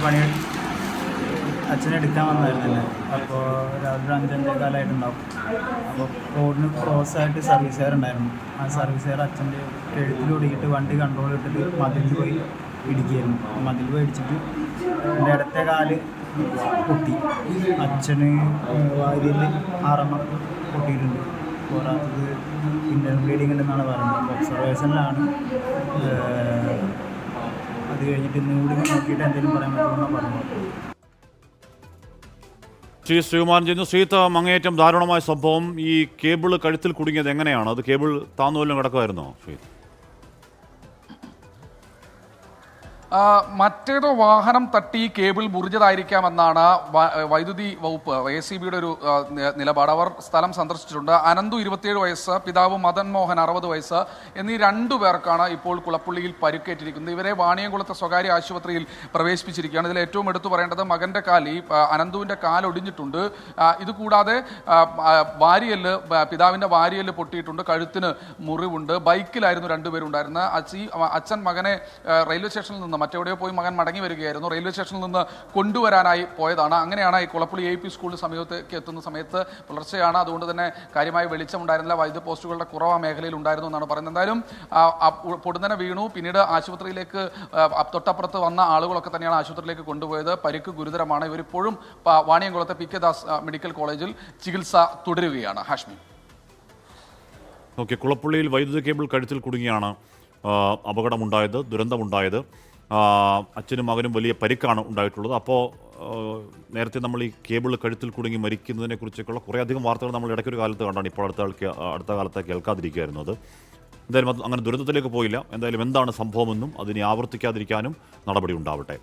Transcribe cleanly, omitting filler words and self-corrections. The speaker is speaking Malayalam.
പണി അച്ഛനെടുക്കാൻ വന്നായിരുന്നില്ല. അപ്പോൾ രാവിലെ 5-5:15 അപ്പോൾ റോഡിന് ക്രോസായിട്ട് സർവീസുകാരുണ്ടായിരുന്നു. ആ സർവീസുകാർ അച്ഛൻ്റെ കഴുത്തിലൊടിയിട്ട് വണ്ടി കൺട്രോൾ ഇട്ടിട്ട് മതിലിൽ പോയി ഇടിക്കുകയായിരുന്നു. മതിൽ പോയി ഇടിച്ചിട്ട് എൻ്റെ ഇടത്തെ കാല് പൊട്ടി. അച്ഛന് വാരിയിൽ 6 പൊട്ടിയിട്ടുണ്ട്. പോരാത്തത് ഇൻ്റർനൽ ബ്ലീഡിങ് ഉണ്ടെന്നാണ് പറയുന്നത്. ഒബ്സർവേഷനിലാണ്. അത് കഴിഞ്ഞിട്ട് ഇന്ന് കൂടി നോക്കിയിട്ട് എന്തെങ്കിലും പറയാൻ പറ്റുമെന്നാണ് പറയുന്നത്. ശ്രീകുമാരൻ ചെയ്യുന്നു. ശ്രീത്ത്, അങ്ങേയറ്റം ദാരുണമായ സംഭവം. ഈ കേബിൾ കഴുത്തിൽ കുടുങ്ങിയത് എങ്ങനെയാണ്? അത് കേബിൾ താന്നുവല്ലം കിടക്കുമായിരുന്നോ ശ്രീത്ത്? മറ്റേതോ വാഹനം തട്ടി കേബിൾ മുറിഞ്ഞതായിരിക്കാമെന്നാണ് വൈദ്യുതി വകുപ്പ് ACBയുടെ ഒരു നിലപാട്. അവർ സ്ഥലം സന്ദർശിച്ചിട്ടുണ്ട്. അനന്തു 27 വയസ്സ്, പിതാവ് മദൻ മോഹൻ 60 വയസ്സ് എന്നീ 2 പേർക്കാണ് ഇപ്പോൾ കുളപ്പുള്ളിയിൽ പരിക്കേറ്റിരിക്കുന്നത്. ഇവരെ വാണിയംകുളത്തെ സ്വകാര്യ ആശുപത്രിയിൽ പ്രവേശിപ്പിച്ചിരിക്കുകയാണ്. ഇതിൽ ഏറ്റവും എടുത്തു പറയേണ്ടത് മകൻ്റെ കാൽ, ഈ അനന്തുവിൻ്റെ കാൽ ഒടിഞ്ഞിട്ടുണ്ട്. ഇതുകൂടാതെ വാരിയല്, പിതാവിൻ്റെ വാരിയല് പൊട്ടിയിട്ടുണ്ട്. കഴുത്തിന് മുറിവുണ്ട്. ബൈക്കിലായിരുന്നു 2 പേരുണ്ടായിരുന്നത്. അച്ഛൻ മകനെ റെയിൽവേ സ്റ്റേഷനിൽ നിന്ന് മറ്റെവിടെയോ പോയി മകൻ മടങ്ങി വരികയായിരുന്നു. റെയിൽവേ സ്റ്റേഷനിൽ നിന്ന് കൊണ്ടുവരാനായി പോയതാണ്. അങ്ങനെയാണ് ഈ കുളപ്പുള്ളി AP സ്കൂളിന് സമീപത്തേക്ക് എത്തുന്ന സമയത്ത് പുലർച്ചെയാണ്. അതുകൊണ്ട് തന്നെ കാര്യമായ വെളിച്ചമുണ്ടായിരുന്നില്ല. വൈദ്യുത പോസ്റ്റുകളുടെ കുറവ് ആ മേഖലയിൽ ഉണ്ടായിരുന്നു എന്നാണ് പറയുന്നത്. എന്തായാലും പൊടുന്നനെ വീണു. പിന്നീട് ആശുപത്രിയിലേക്ക് തൊട്ടപ്പുറത്ത് വന്ന ആളുകളൊക്കെ തന്നെയാണ് ആശുപത്രിയിലേക്ക് കൊണ്ടുപോയത്. പരിക്ക് ഗുരുതരമാണ്. ഇവരിപ്പോഴും വാണിയംകുളത്തെ PK ദാസ് മെഡിക്കൽ കോളേജിൽ ചികിത്സ തുടരുകയാണ്. ഹാഷ്മി, ഓക്കെ. കുളപ്പുള്ളിയിൽ വൈദ്യുത കേബിൾ കഴുത്തിൽ കുടുങ്ങിയാണ് അപകടമുണ്ടായത്, ദുരന്തമുണ്ടായത്. അച്ഛനും മകനും വലിയ പരിക്കാണ് ഉണ്ടായിട്ടുള്ളത്. അപ്പോൾ നേരത്തെ നമ്മൾ ഈ കേബിൾ കഴുത്തിൽ കുടുങ്ങി മരിക്കുന്നതിനെ കുറിച്ചൊക്കെയുള്ള കുറേയധികം വാർത്തകൾ നമ്മൾ ഇടയ്ക്കൊരു കാലത്ത് കണ്ടാണ്. ഇപ്പോൾ അടുത്ത കാലത്ത് കേൾക്കാതിരിക്കുകയായിരുന്നു. അത് എന്തായാലും അങ്ങനെ ദുരന്തത്തിലേക്ക് പോയില്ല. എന്തായാലും എന്താണ് സംഭവമെന്നും അതിനെ ആവർത്തിക്കാതിരിക്കാനും നടപടി ഉണ്ടാവട്ടെ.